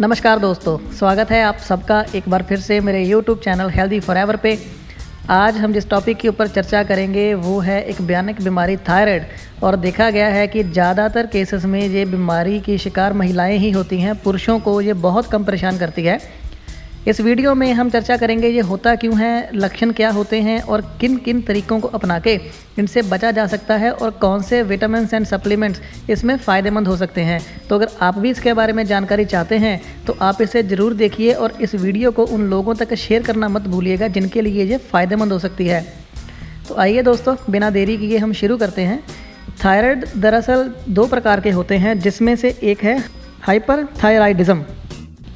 नमस्कार दोस्तों, स्वागत है आप सबका एक बार फिर से मेरे YouTube चैनल हेल्दी फॉरएवर पे। आज हम जिस टॉपिक के ऊपर चर्चा करेंगे वो है एक भयानक बीमारी थायराइड। और देखा गया है कि ज़्यादातर केसेस में ये बीमारी की शिकार महिलाएं ही होती हैं, पुरुषों को ये बहुत कम परेशान करती है। इस वीडियो में हम चर्चा करेंगे ये होता क्यों है, लक्षण क्या होते हैं और किन किन तरीकों को अपना के इनसे बचा जा सकता है और कौन से विटामिन एंड सप्लीमेंट्स इसमें फ़ायदेमंद हो सकते हैं। तो अगर आप भी इसके बारे में जानकारी चाहते हैं तो आप इसे ज़रूर देखिए और इस वीडियो को उन लोगों तक शेयर करना मत भूलिएगा जिनके लिए ये फ़ायदेमंद हो सकती है। तो आइए दोस्तों, बिना देरी किए हम शुरू करते हैं। थायराइड दरअसल दो प्रकार के होते हैं, जिसमें से एक है हाइपरथायराइडिज्म।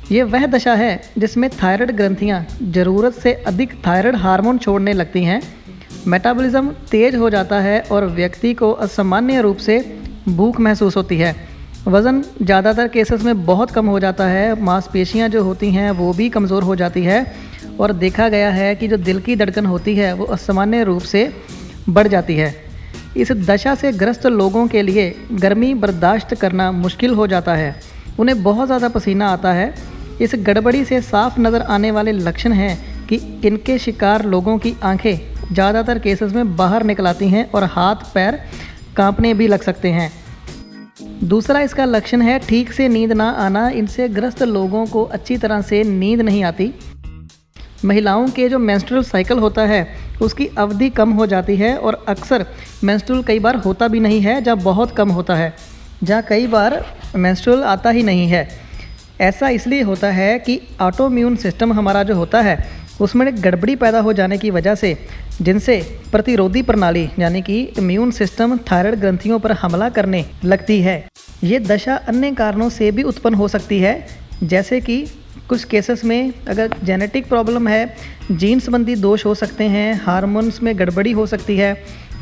ये वह दशा है जिसमें थायराइड ग्रंथियां ज़रूरत से अधिक थायराइड हार्मोन छोड़ने लगती हैं, मेटाबॉलिज्म तेज हो जाता है और व्यक्ति को असामान्य रूप से भूख महसूस होती है। वज़न ज़्यादातर केसेस में बहुत कम हो जाता है, मांसपेशियां जो होती हैं वो भी कमज़ोर हो जाती है और देखा गया है कि जो दिल की धड़कन होती है वो असामान्य रूप से बढ़ जाती है। इस दशा से ग्रस्त लोगों के लिए गर्मी बर्दाश्त करना मुश्किल हो जाता है, उन्हें बहुत ज़्यादा पसीना आता है। इस गड़बड़ी से साफ नज़र आने वाले लक्षण हैं कि इनके शिकार लोगों की आंखें ज़्यादातर केसेस में बाहर निकल आती हैं और हाथ पैर कांपने भी लग सकते हैं। दूसरा इसका लक्षण है ठीक से नींद ना आना। इनसे ग्रस्त लोगों को अच्छी तरह से नींद नहीं आती। महिलाओं के जो मेंस्ट्रुअल साइकिल होता है उसकी अवधि कम हो जाती है और अक्सर मेंस्ट्रुअल कई बार होता भी नहीं है, जहाँ बहुत कम होता है, जहाँ कई बार मेंस्ट्रुअल आता ही नहीं है। ऐसा इसलिए होता है कि ऑटोइम्यून सिस्टम हमारा जो होता है उसमें एक गड़बड़ी पैदा हो जाने की वजह से, जिनसे प्रतिरोधी प्रणाली यानी कि इम्यून सिस्टम थायराइड ग्रंथियों पर हमला करने लगती है। ये दशा अन्य कारणों से भी उत्पन्न हो सकती है, जैसे कि कुछ केसेस में अगर जेनेटिक प्रॉब्लम है, जीन संबंधी दोष हो सकते हैं, हार्मोन्स में गड़बड़ी हो सकती है,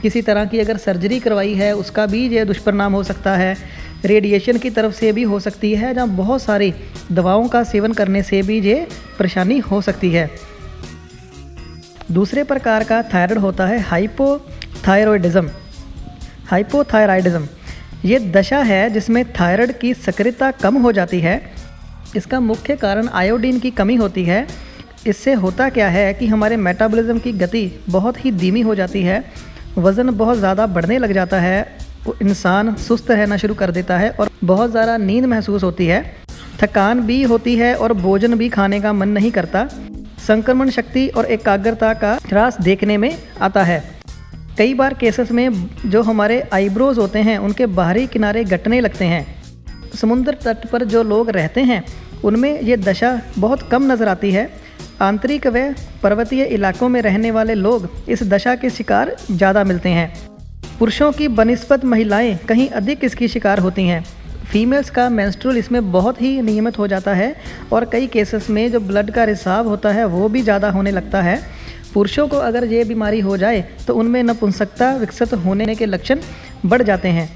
किसी तरह की अगर सर्जरी करवाई है उसका भी ये दुष्परिणाम हो सकता है, रेडिएशन की तरफ से भी हो सकती है, जहाँ बहुत सारी दवाओं का सेवन करने से भी ये परेशानी हो सकती है। दूसरे प्रकार का थायराइड होता है हाइपोथायरॉयडिज्म। हाइपोथायराइडिज्म ये दशा है जिसमें थायराइड की सक्रियता कम हो जाती है। इसका मुख्य कारण आयोडीन की कमी होती है। इससे होता क्या है कि हमारे मेटाबॉलिज्म की गति बहुत ही धीमी हो जाती है, वज़न बहुत ज़्यादा बढ़ने लग जाता है, इंसान सुस्त रहना शुरू कर देता है और बहुत ज़्यादा नींद महसूस होती है, थकान भी होती है और भोजन भी खाने का मन नहीं करता। संक्रमण शक्ति और एकाग्रता का ह्रास देखने में आता है। कई बार केसेस में जो हमारे आईब्रोज होते हैं उनके बाहरी किनारे घटने लगते हैं। समुद्र तट पर जो लोग रहते हैं उनमें ये दशा बहुत कम नज़र आती है। आंतरिक व पर्वतीय इलाकों में रहने वाले लोग इस दशा के शिकार ज़्यादा मिलते हैं। पुरुषों की बनिस्बत महिलाएं कहीं अधिक इसकी शिकार होती हैं। फीमेल्स का मेंस्ट्रुअल इसमें बहुत ही नियमित हो जाता है और कई केसेस में जो ब्लड का रिसाव होता है वो भी ज़्यादा होने लगता है। पुरुषों को अगर ये बीमारी हो जाए तो उनमें नपुंसकता विकसित होने के लक्षण बढ़ जाते हैं।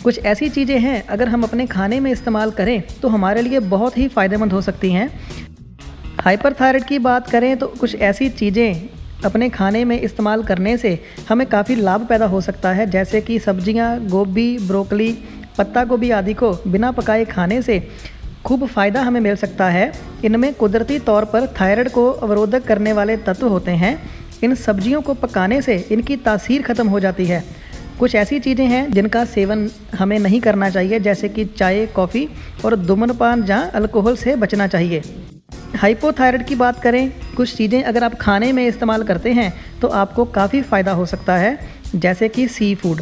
कुछ ऐसी चीज़ें हैं अगर हम अपने खाने में इस्तेमाल करें तो हमारे लिए बहुत ही फ़ायदेमंद हो सकती हैं। हाइपरथायराइड की बात करें तो कुछ ऐसी चीज़ें अपने खाने में इस्तेमाल करने से हमें काफ़ी लाभ पैदा हो सकता है, जैसे कि सब्जियां, गोभी, ब्रोकली, पत्ता गोभी आदि को बिना पकाए खाने से खूब फ़ायदा हमें मिल सकता है। इनमें कुदरती तौर पर थायराइड को अवरोधक करने वाले तत्व होते हैं। इन सब्जियों को पकाने से इनकी तासीर ख़त्म हो जाती है। कुछ ऐसी चीज़ें हैं जिनका सेवन हमें नहीं करना चाहिए, जैसे कि चाय, कॉफ़ी और धूम्रपान, जहाँ अल्कोहल से बचना चाहिए। हाइपोथायराइड की बात करें, कुछ चीज़ें अगर आप खाने में इस्तेमाल करते हैं तो आपको काफ़ी फ़ायदा हो सकता है, जैसे कि सी फूड।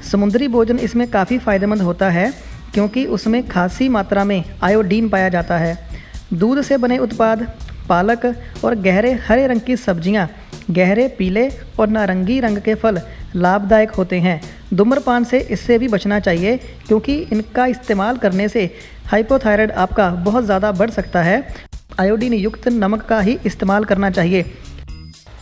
समुद्री भोजन इसमें काफ़ी फ़ायदेमंद होता है क्योंकि उसमें खासी मात्रा में आयोडीन पाया जाता है। दूध से बने उत्पाद, पालक और गहरे हरे रंग की सब्जियां, गहरे पीले और नारंगी रंग के फल लाभदायक होते हैं। धूम्रपान से इससे भी बचना चाहिए क्योंकि इनका इस्तेमाल करने से हाइपोथायराइड आपका बहुत ज़्यादा बढ़ सकता है। आयोडीन युक्त नमक का ही इस्तेमाल करना चाहिए।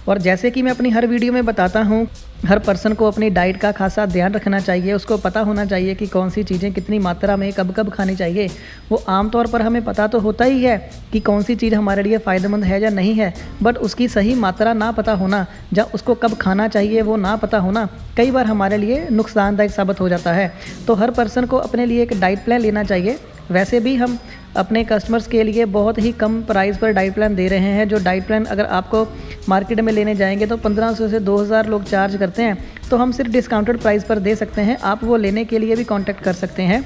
और जैसे कि मैं अपनी हर वीडियो में बताता हूँ, हर पर्सन को अपनी डाइट का खासा ध्यान रखना चाहिए। उसको पता होना चाहिए कि कौन सी चीज़ें कितनी मात्रा में कब कब खानी चाहिए। वो आमतौर पर हमें पता तो होता ही है कि कौन सी चीज़ हमारे लिए फ़ायदेमंद है या नहीं है, बट उसकी सही मात्रा ना पता होना, या उसको कब खाना चाहिए वो ना पता होना, कई बार हमारे लिए नुकसानदायक साबित हो जाता है। तो हर पर्सन को अपने लिए एक डाइट प्लान लेना चाहिए। वैसे भी हम अपने कस्टमर्स के लिए बहुत ही कम प्राइस पर डाइट प्लान दे रहे हैं। जो डाइट प्लान अगर आपको मार्केट में लेने जाएंगे तो 1500 से 2000 लोग चार्ज करते हैं, तो हम सिर्फ डिस्काउंटेड प्राइस पर दे सकते हैं। आप वो लेने के लिए भी कांटेक्ट कर सकते हैं।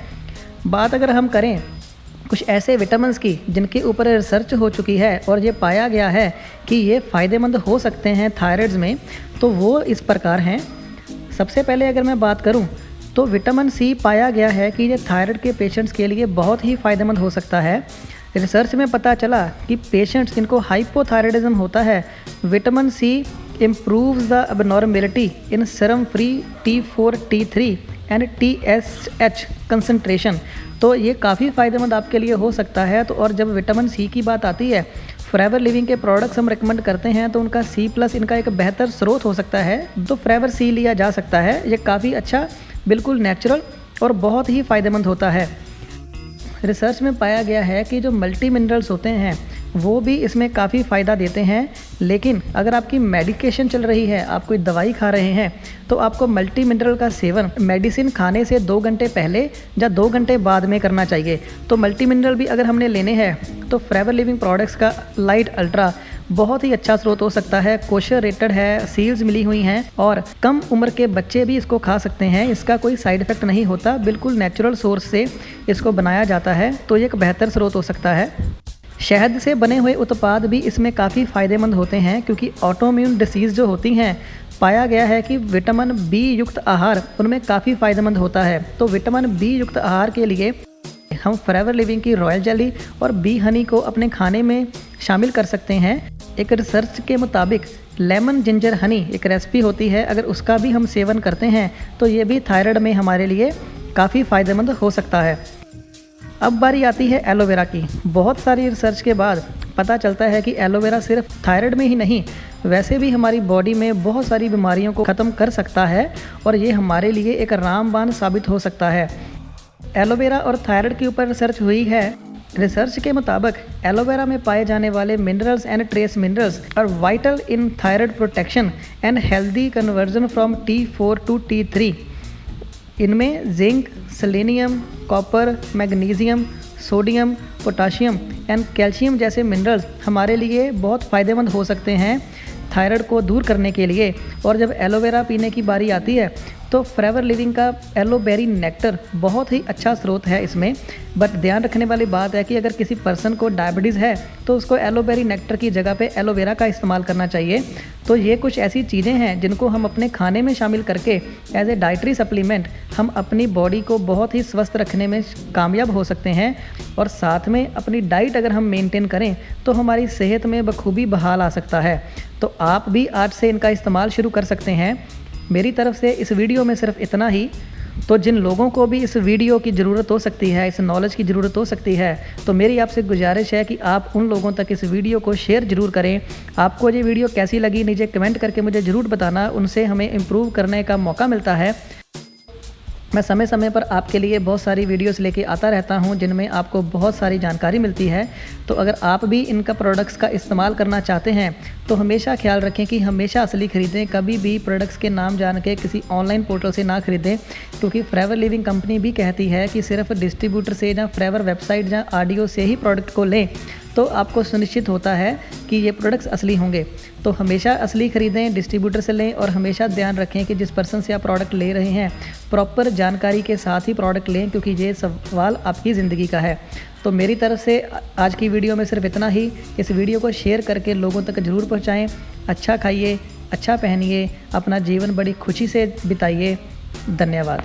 बात अगर हम करें कुछ ऐसे विटामिन्स की जिनके ऊपर रिसर्च हो चुकी है और ये पाया गया है कि ये फ़ायदेमंद हो सकते हैं थायराइड्स में, तो वो इस प्रकार हैं। सबसे पहले अगर मैं बात करूं तो विटामिन सी पाया गया है कि ये थायराइड के पेशेंट्स के लिए बहुत ही फ़ायदेमंद हो सकता है। रिसर्च में पता चला कि पेशेंट्स जिनको हाइपोथायराइडिज्म होता है, vitamin C improves the abnormality in serum free T4 T3 and TSH concentration. तो ये काफ़ी फ़ायदेमंद आपके लिए हो सकता है। तो और जब विटामिन सी की बात आती है, फॉरएवर लिविंग के प्रोडक्ट्स हम रिकमेंड करते हैं तो उनका C+ इनका एक बेहतर स्रोत हो सकता है, तो फॉरएवर सी लिया जा सकता है। ये काफ़ी अच्छा, बिल्कुल नेचुरल और बहुत ही फ़ायदेमंद होता है। रिसर्च में पाया गया है कि जो मल्टी मिनरल्स होते हैं वो भी इसमें काफ़ी फ़ायदा देते हैं। लेकिन अगर आपकी मेडिकेशन चल रही है, आप कोई दवाई खा रहे हैं, तो आपको मल्टी मिनरल का सेवन मेडिसिन खाने से 2 घंटे पहले या 2 घंटे बाद में करना चाहिए। तो मल्टी मिनरल भी अगर हमने लेने हैं तो फॉरएवर लिविंग प्रोडक्ट्स का लाइट अल्ट्रा बहुत ही अच्छा स्रोत हो सकता है। कोशर रेटेड है, सील्स मिली हुई हैं और कम उम्र के बच्चे भी इसको खा सकते हैं। इसका कोई साइड इफ़ेक्ट नहीं होता, बिल्कुल नेचुरल सोर्स से इसको बनाया जाता है, तो ये एक बेहतर स्रोत हो सकता है। शहद से बने हुए उत्पाद भी इसमें काफ़ी फ़ायदेमंद होते हैं, क्योंकि ऑटोइम्यून डिसीज़ जो होती हैं, पाया गया है कि विटामिन बी युक्त आहार उनमें काफ़ी फ़ायदेमंद होता है। तो विटामिन बी युक्त आहार के लिए हम फॉरएवर लिविंग की रॉयल जेली और बी हनी को अपने खाने में शामिल कर सकते हैं। एक रिसर्च के मुताबिक लेमन जिंजर हनी एक रेसिपी होती है, अगर उसका भी हम सेवन करते हैं तो ये भी थायराइड में हमारे लिए काफ़ी फ़ायदेमंद हो सकता है। अब बारी आती है एलोवेरा की। बहुत सारी रिसर्च के बाद पता चलता है कि एलोवेरा सिर्फ थायराइड में ही नहीं, वैसे भी हमारी बॉडी में बहुत सारी बीमारियों को ख़त्म कर सकता है और ये हमारे लिए एक रामबाण साबित हो सकता है। एलोवेरा और थायराइड के ऊपर रिसर्च हुई है। रिसर्च के मुताबिक एलोवेरा में पाए जाने वाले minerals and trace minerals are vital in thyroid protection and healthy conversion from T4 to T3। इनमें zinc, selenium, copper, magnesium, sodium, potassium and calcium जैसे मिनरल्स हमारे लिए बहुत फ़ायदेमंद हो सकते हैं थायराइड को दूर करने के लिए। और जब एलोवेरा पीने की बारी आती है तो फॉरएवर लिविंग का एलोबेरी नेक्टर बहुत ही अच्छा स्रोत है इसमें। बट ध्यान रखने वाली बात है कि अगर किसी पर्सन को डायबिटीज़ है तो उसको एलोबेरी नेक्टर की जगह पे एलोवेरा का इस्तेमाल करना चाहिए। तो ये कुछ ऐसी चीज़ें हैं जिनको हम अपने खाने में शामिल करके एज ए डाइटरी सप्लीमेंट हम अपनी बॉडी को बहुत ही स्वस्थ रखने में कामयाब हो सकते हैं। और साथ में अपनी डाइट अगर हम मेंटेन करें तो हमारी सेहत में बखूबी बहाल आ सकता है। तो आप भी आज से इनका इस्तेमाल शुरू कर सकते हैं। मेरी तरफ से इस वीडियो में सिर्फ इतना ही। तो जिन लोगों को भी इस वीडियो की ज़रूरत हो सकती है, इस नॉलेज की ज़रूरत हो सकती है, तो मेरी आपसे गुजारिश है कि आप उन लोगों तक इस वीडियो को शेयर ज़रूर करें। आपको ये वीडियो कैसी लगी नीचे कमेंट करके मुझे ज़रूर बताना, उनसे हमें इम्प्रूव करने का मौका मिलता है। मैं समय समय पर आपके लिए बहुत सारी वीडियोस लेके आता रहता हूं जिनमें आपको बहुत सारी जानकारी मिलती है। तो अगर आप भी इनका प्रोडक्ट्स का इस्तेमाल करना चाहते हैं तो हमेशा ख्याल रखें कि हमेशा असली ख़रीदें, कभी भी प्रोडक्ट्स के नाम जान के किसी ऑनलाइन पोर्टल से ना ख़रीदें, क्योंकि फॉरएवर लिविंग कंपनी भी कहती है कि सिर्फ डिस्ट्रीब्यूटर से या फॉरएवर वेबसाइट या ऑडियो से ही प्रोडक्ट को लें तो आपको सुनिश्चित होता है कि ये प्रोडक्ट्स असली होंगे। तो हमेशा असली ख़रीदें, डिस्ट्रीब्यूटर से लें और हमेशा ध्यान रखें कि जिस पर्सन से आप प्रोडक्ट ले रहे हैं प्रॉपर जानकारी के साथ ही प्रोडक्ट लें, क्योंकि ये सवाल आपकी ज़िंदगी का है। तो मेरी तरफ से आज की वीडियो में सिर्फ इतना ही। इस वीडियो को शेयर करके लोगों तक ज़रूर पहुँचाएँ। अच्छा खाइए, अच्छा पहनिए, अपना जीवन बड़ी खुशी से बिताइए। धन्यवाद।